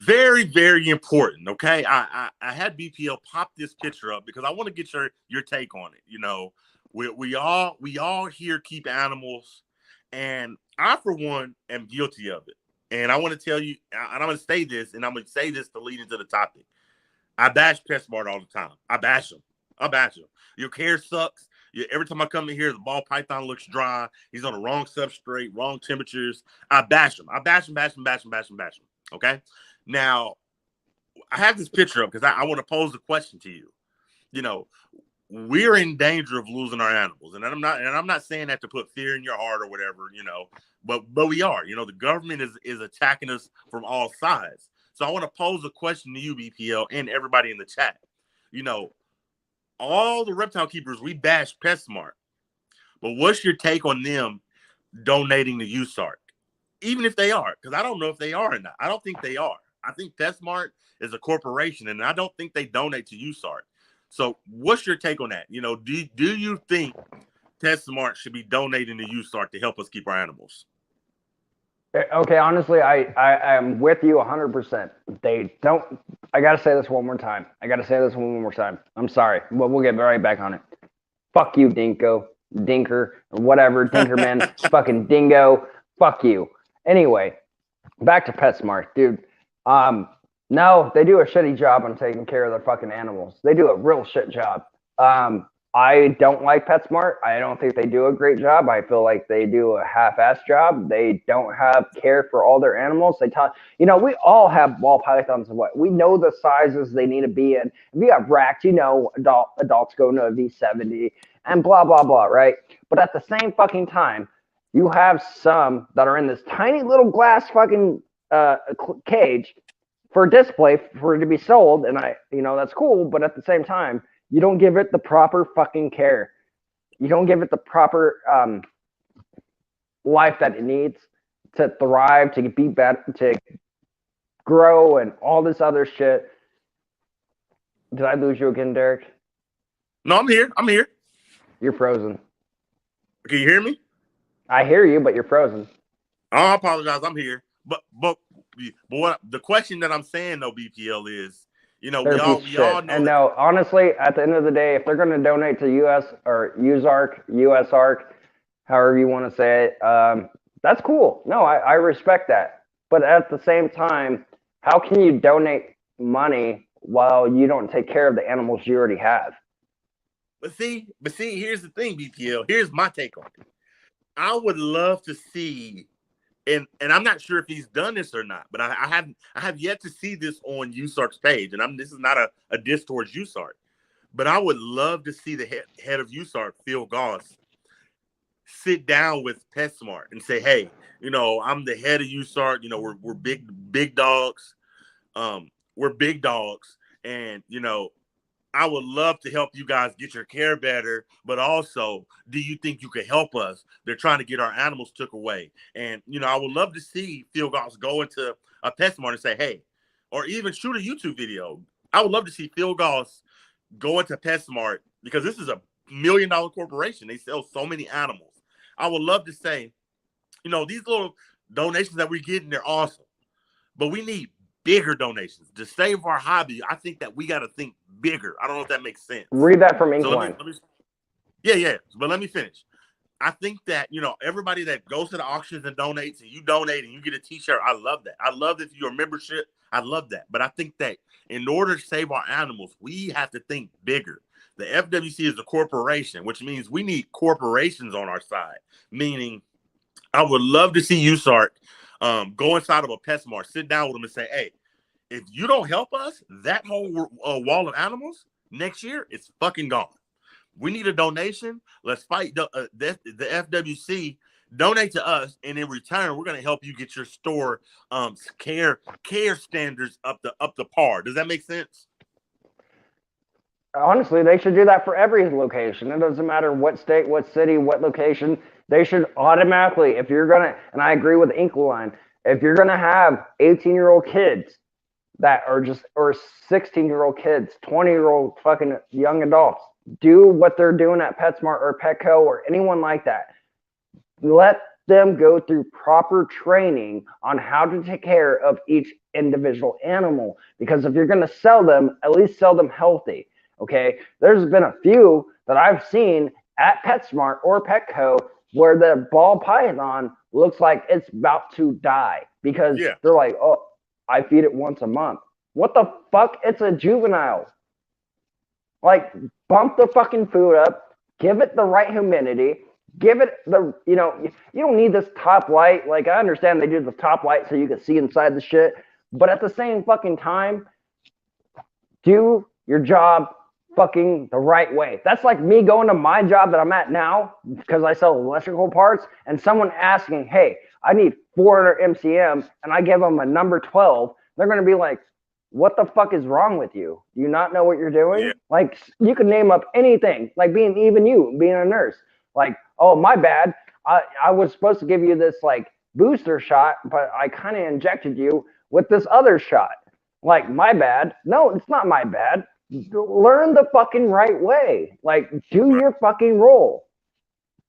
Very, very important. Okay, I had BPL pop this picture up because I want to get your take on it. You know, we all here keep animals, and I for one am guilty of it. And I want to tell you, and I'm going to say this, and I'm going to say this to lead into the topic. I bash PetSmart all the time. I bash them. Your care sucks. Every time I come in here, the ball python looks dry. He's on the wrong substrate, wrong temperatures. I bash him. Okay. Now, I have this picture up because I want to pose a question to you. You know, we're in danger of losing our animals, and I'm not saying that to put fear in your heart or whatever. You know, but we are. You know, the government is attacking us from all sides. So I want to pose a question to you, BPL, and everybody in the chat. You know, all the reptile keepers, we bash PetSmart, but what's your take on them donating to USARK? Even if they are, because I don't know if they are or not. I don't think they are. I think PetSmart is a corporation, and I don't think they donate to USART. So, what's your take on that? You know, do you think PetSmart should be donating to USART to help us keep our animals? Okay, honestly, I am with you 100%. They don't. I gotta say this one more time. I'm sorry, but we'll get right back on it. Fuck you, Dinko, Dinker, or whatever, Dinkerman, fucking Dingo. Fuck you. Anyway, back to PetSmart, dude. No, they do a shitty job on taking care of their fucking animals. They do a real shit job. I don't like PetSmart. I don't think they do a great job. I feel like they do a half-ass job. They don't have care for all their animals. They talk, we all have ball pythons and what we know the sizes they need to be in. If you have racks, adults go into a V70 and blah blah blah, right? But at the same fucking time, you have some that are in this tiny little glass fucking cage for display for it to be sold, and that's cool. But at the same time, you don't give it the proper fucking care. You don't give it the proper life that it needs to thrive, to be better, to grow, and all this other shit. Did I lose you again, Derek? No, I'm here. I'm here. You're frozen. Can you hear me? I hear you, but you're frozen. I apologize. I'm here. But what the question that I'm saying though, BPL is, we all know. And no, honestly, at the end of the day, if they're going to donate to US or USARC, however you want to say it, that's cool. No, I respect that. But at the same time, how can you donate money while you don't take care of the animals you already have? But see, here's the thing, BPL. Here's my take on it. I would love to see, and I'm not sure if he's done this or not, but I have yet to see this on USART's page, and this is not a diss towards USART, but I would love to see the head of USART, Phil Goss, sit down with PetSmart and say, hey, I'm the head of USART. We're big dogs. We're big dogs, and I would love to help you guys get your care better, but also, do you think you could help us? They're trying to get our animals took away. And, I would love to see Phil Goss go into a PetSmart and say, hey, or even shoot a YouTube video. I would love to see Phil Goss go into PetSmart because this is a $1 million corporation. They sell so many animals. I would love to say, these little donations that we're getting, they're awesome, but we need bigger donations to save our hobby. I think that we got to think bigger. I don't know if that makes sense. Read that from So Inkline. yeah. But let me finish. I think that, everybody that goes to the auctions and donates and you donate and you get a t-shirt, I love that. I love if you're a membership. I love that. But I think that in order to save our animals, we have to think bigger. The FWC is a corporation, which means we need corporations on our side. Meaning, I would love to see USART go inside of a PetSmart, sit down with them and say, hey, if you don't help us, that whole wall of animals next year is fucking gone. We need a donation. Let's fight the FWC. Donate to us, and in return, we're going to help you get your store care standards up the par. Does that make sense? Honestly, they should do that for every location. It doesn't matter what state, what city, what location. They should automatically, if you're going to, and I agree with Inkline, if you're going to have 18-year-old kids that are or 16-year-old kids, 20-year-old fucking young adults, do what they're doing at PetSmart or Petco or anyone like that. Let them go through proper training on how to take care of each individual animal. Because if you're going to sell them, at least sell them healthy. Okay, there's been a few that I've seen at PetSmart or Petco where the ball python looks like it's about to die because they're like, oh, I feed it once a month. What the fuck? It's a juvenile. Like, bump the fucking food up, give it the right humidity, give it the, you don't need this top light. Like, I understand they do the top light so you can see inside the shit, but at the same fucking time, do your job fucking the right way. That's like me going to my job that I'm at now because I sell electrical parts and someone asking, hey, I need 400 MCM and I give them a number 12. They're going to be like, what the fuck is wrong with you? Do you not know what you're doing? Yeah. Like, you could name up anything, like being a nurse. Like, oh, my bad. I was supposed to give you this like booster shot, but I kind of injected you with this other shot. Like, my bad. No, it's not my bad. Learn the fucking right way. Like, do your fucking role.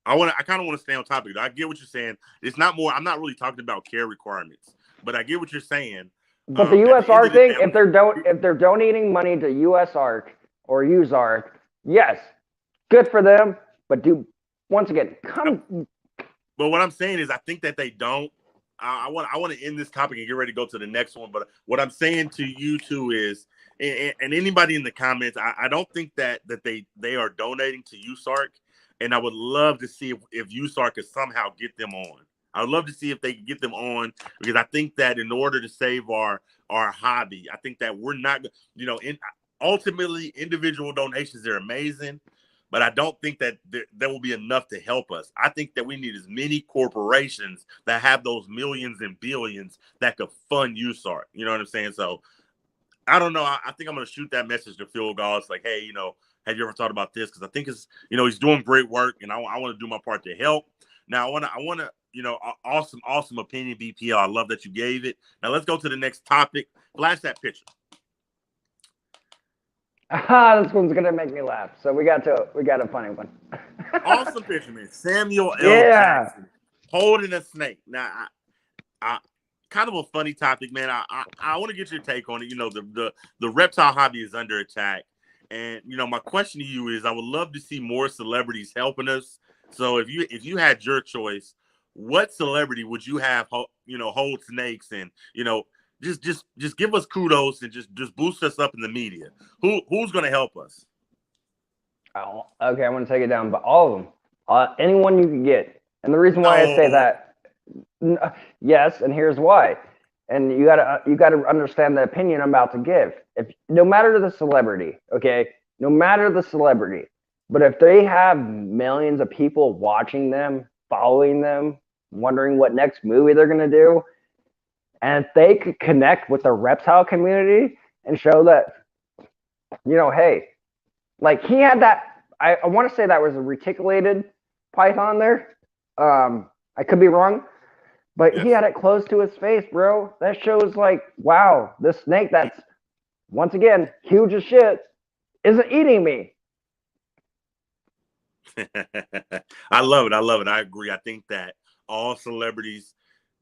I kind of want to stay on topic. I get what you're saying. It's not more. I'm not really talking about care requirements, but I get what you're saying. But the At the end USR of the thing, day, if they're donating money to USARC or USARC, yes, good for them. But once again, come. But what I'm saying is, I think that they don't. I want to end this topic and get ready to go to the next one. But what I'm saying to you two is, and anybody in the comments, I don't think that they are donating to USARC, and I would love to see if USARC could somehow get them on. I would love to see if they can get them on, because I think that in order to save our hobby, I think that we're not, ultimately individual donations are amazing, but I don't think that there will be enough to help us. I think that we need as many corporations that have those millions and billions that could fund USARC. You know what I'm saying? So I don't know. I think I'm going to shoot that message to Phil Goss, like, hey, have you ever thought about this? Because I think it's, he's doing great work, and I want to do my part to help. Now, I want to, awesome opinion, BPL. I love that you gave it. Now let's go to the next topic. Flash that picture. This one's gonna make me laugh. So we got a funny one. Awesome picture, man. Samuel L. Jackson holding a snake. Now, I kind of a funny topic, man. I want to get your take on it. The reptile hobby is under attack, and my question to you is, I would love to see more celebrities helping us. So if you had your choice, what celebrity would you have hold snakes, and just give us kudos and just boost us up in the media? Who's going to help us? Oh, okay, I want to take it down, but all of them, anyone you can get. And the reason why I say that, yes, and here's why. And you gotta understand the opinion I'm about to give. If no matter the celebrity, okay, no matter the celebrity, but if they have millions of people watching them, following them, wondering what next movie they're gonna do, and if they could connect with the reptile community and show that, hey, like he had that, I want to say that was a reticulated python there. I could be wrong, but yes. He had it close to his face, bro. That shows like, wow, this snake that's, once again, huge as shit, isn't eating me. I love it. I agree. I think that all celebrities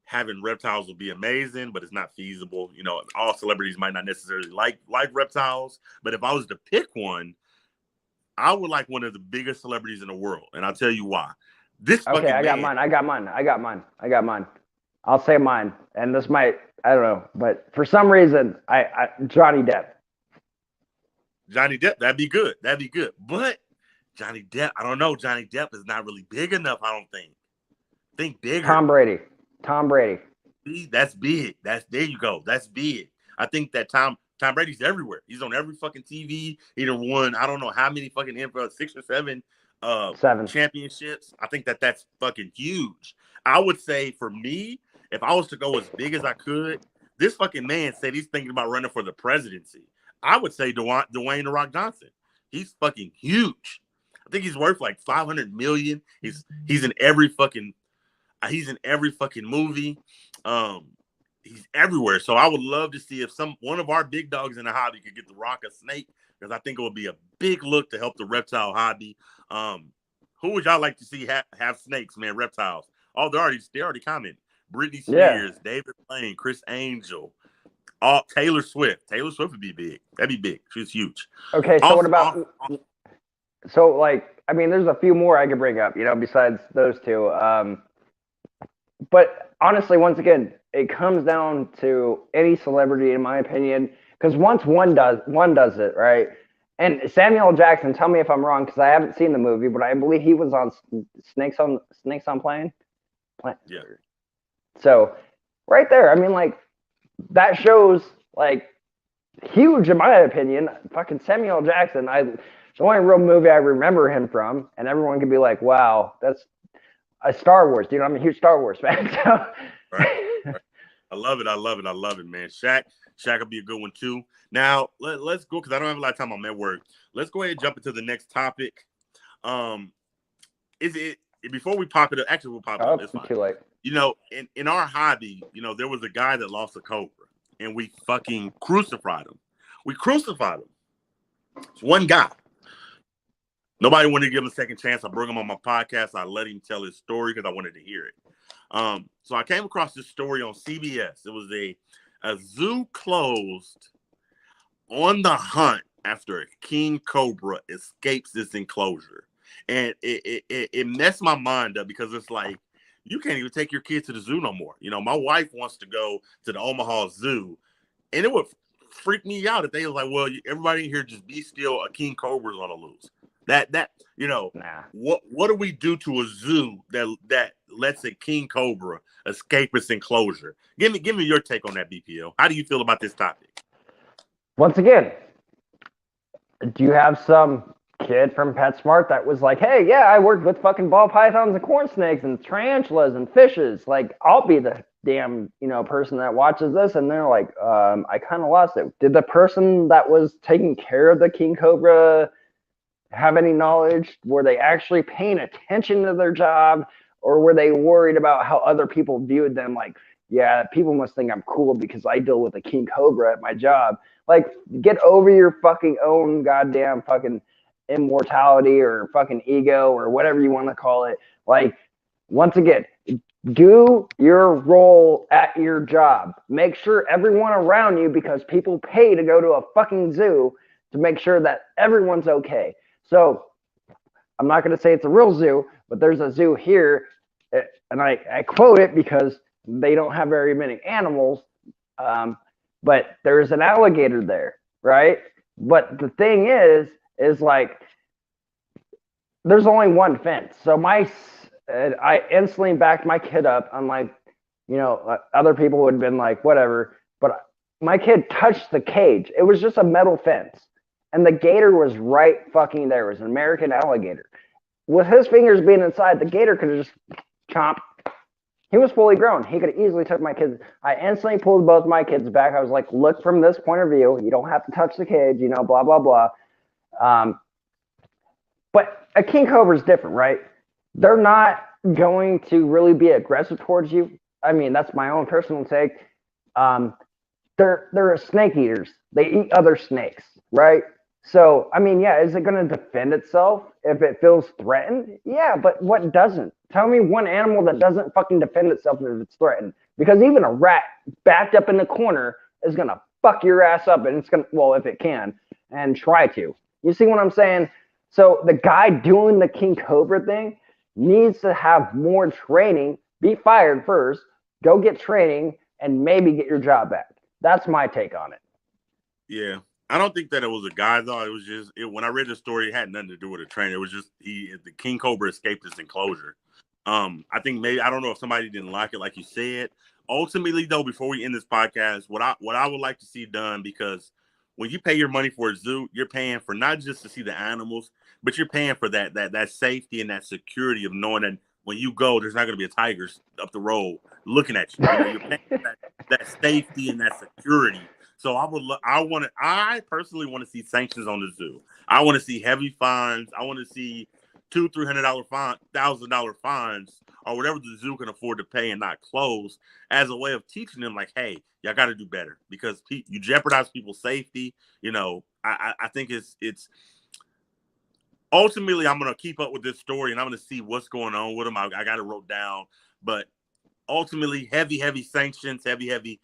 having reptiles will be amazing, but it's not feasible. All celebrities might not necessarily like reptiles, but if I was to pick one, I would like one of the biggest celebrities in the world, and I'll tell you why. Okay, I got mine. I'll say mine, and this might, I don't know, but for some reason, I Johnny Depp. Johnny Depp, that'd be good. But Johnny Depp, I don't know. Johnny Depp is not really big enough, I don't think. Think bigger. Tom Brady. See, that's big. There you go. That's big. I think that Tom Brady's everywhere. He's on every fucking TV. He done won, I don't know how many fucking 6 or 7 championships. I think that's fucking huge. I would say for me, if I was to go as big as I could, this fucking man said he's thinking about running for the presidency. I would say Dwayne "The Rock" Johnson. He's fucking huge. I think he's worth like $500 million. He's in every fucking movie. He's everywhere. So I would love to see if one of our big dogs in the hobby could get The Rock a snake, because I think it would be a big look to help the reptile hobby. Who would y'all like to see have snakes, man? Reptiles. Oh, they already commented. Britney Spears, yeah. David Blaine, Chris Angel, Taylor Swift. Taylor Swift would be big. That'd be big. She's huge. Okay, so what about? So like, I mean, there's a few more I could bring up, besides those two. But honestly, once again, it comes down to any celebrity, in my opinion, because once one does it, right? And Samuel L. Jackson, tell me if I'm wrong, because I haven't seen the movie, but I believe he was on Snakes on Plane. Yeah. So right there, I mean, like, that shows, like, huge in my opinion. Fucking Samuel L. Jackson. The only real movie I remember him from, and everyone could be like, "Wow, that's a Star Wars." I'm a huge Star Wars fan. So. Right. I love it, man. Shaq will be a good one too. Now let's go, because I don't have a lot of time on that work. Let's go ahead and jump into the next topic. Is it before we pop it up? Actually, we'll pop it up. It's fine. Too late. In our hobby, there was a guy that lost a cobra. and we fucking crucified him. We crucified him. It's one guy. Nobody wanted to give him a second chance. I brought him on my podcast. I let him tell his story because I wanted to hear it. So I came across this story on CBS. It was a zoo closed on the hunt after a king cobra escapes its enclosure. And it messed my mind up because it's like, you can't even take your kids to the zoo no more. You know, my wife wants to go to the Omaha Zoo, and it would freak me out if they was like, well, everybody in here just be still, a king cobra's on the loose. That you know, what do we do to a zoo that lets a king cobra escape its enclosure? Give me your take on that, BPL. How do you feel about this topic? Once again, do you have some kid from PetSmart that was like, hey, yeah, I worked with fucking ball pythons and corn snakes and tarantulas and fishes. Like, I'll be the damn, person that watches this. And they're like, I kind of lost it. Did the person that was taking care of the king cobra have any knowledge? Were they actually paying attention to their job, or were they worried about how other people viewed them? Like, yeah, people must think I'm cool because I deal with a king cobra at my job. Like, get over your fucking own goddamn fucking immortality or fucking ego or whatever you want to call it. Like, once again, do your role at your job. Make sure everyone around you, because people pay to go to a fucking zoo, to make sure that everyone's okay. So I'm not going to say it's a real zoo, but there's a zoo here, and I quote it because they don't have very many animals, but there's an alligator there, right? But the thing is like, there's only one fence. So I instantly backed my kid up. I'm like, other people would have been like, whatever. But my kid touched the cage. It was just a metal fence. And the gator was right fucking there. It was an American alligator. With his fingers being inside, the gator could have just chomped. He was fully grown. He could have easily took my kids. I instantly pulled both my kids back. I was like, look from this point of view. You don't have to touch the cage, blah, blah, blah. But a king cobra is different, right? They're not going to really be aggressive towards you. I mean, that's my own personal take. They're snake eaters. They eat other snakes, right? So, I mean, yeah, is it going to defend itself if it feels threatened? Yeah, but what doesn't? Tell me one animal that doesn't fucking defend itself if it's threatened. Because even a rat backed up in the corner is going to fuck your ass up, and it's going to, well, if it can, and try to. You see what I'm saying? So the guy doing the king cobra thing needs to have more training, be fired first, go get training, and maybe get your job back. That's my take on it. Yeah. I don't think that it was a guy, though. It was just, when I read the story, it had nothing to do with a trainer. It was just the king cobra escaped his enclosure. I think maybe, I don't know if somebody didn't like it, like you said. Ultimately, though, before we end this podcast, what I would like to see done, because when you pay your money for a zoo, you're paying for not just to see the animals, but you're paying for that safety and that security of knowing that when you go, there's not going to be a tiger up the road looking at you. You're paying for that safety and that security. So I personally want to see sanctions on the zoo. I want to see heavy fines. I want to see $200-300 fine, $1,000 fines, or whatever the zoo can afford to pay and not close, as a way of teaching them, like, hey, y'all got to do better, because you jeopardize people's safety. I think it's ultimately, I'm going to keep up with this story, and I'm going to see what's going on with them. I got it wrote down, but ultimately, heavy sanctions, heavy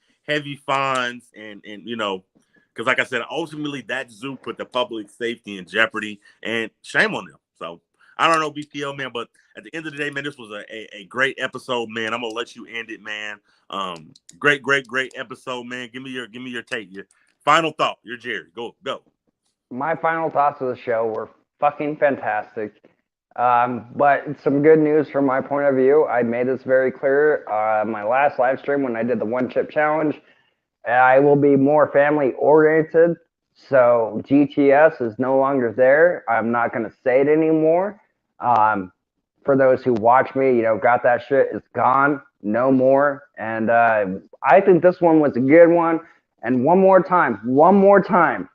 fines, and because like I said, ultimately that zoo put the public safety in jeopardy, and shame on them. So I don't know, BPL, man, but at the end of the day, man, this was a great episode, man. I'm gonna let you end it, man. Great episode, man. Give me your take, your final thought. You're Jerry. Go. My final thoughts of the show were fucking fantastic. But some good news from my point of view. I made this very clear. My last live stream, when I did the one chip challenge, I will be more family oriented. So GTS is no longer there. I'm not going to say it anymore. For those who watch me, got that shit. It's gone. No more. And I think this one was a good one. And one more time.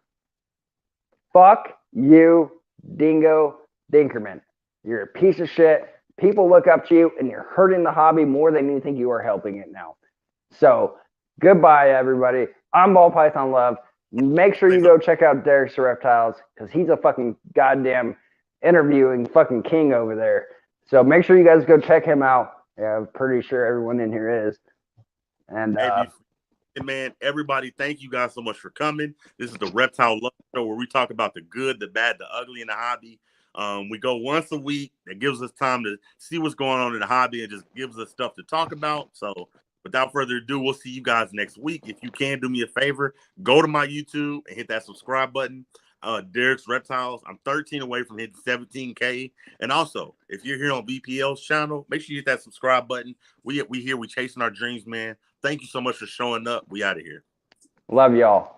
Fuck you, Dingo Dinkerman. You're a piece of shit. People look up to you, and you're hurting the hobby more than you think you are helping it now. So, goodbye, everybody. I'm Ball Python Love. Make sure you go check out Derek's Reptiles because he's a fucking goddamn interviewing fucking king over there. So make sure you guys go check him out. Yeah, I'm pretty sure everyone in here is. And man, everybody, thank you guys so much for coming. This is the Reptile Love Show where we talk about the good, the bad, the ugly in the hobby. We go once a week. That gives us time to see what's going on in the hobby and just gives us stuff to talk about. So without further ado, we'll see you guys next week. If you can do me a favor, go to my YouTube and hit that subscribe button. Derek's Reptiles. I'm 13 away from hitting 17K. And also, if you're here on BPL's channel, make sure you hit that subscribe button. We here, we chasing our dreams, man. Thank you so much for showing up. We out of here. love y'all.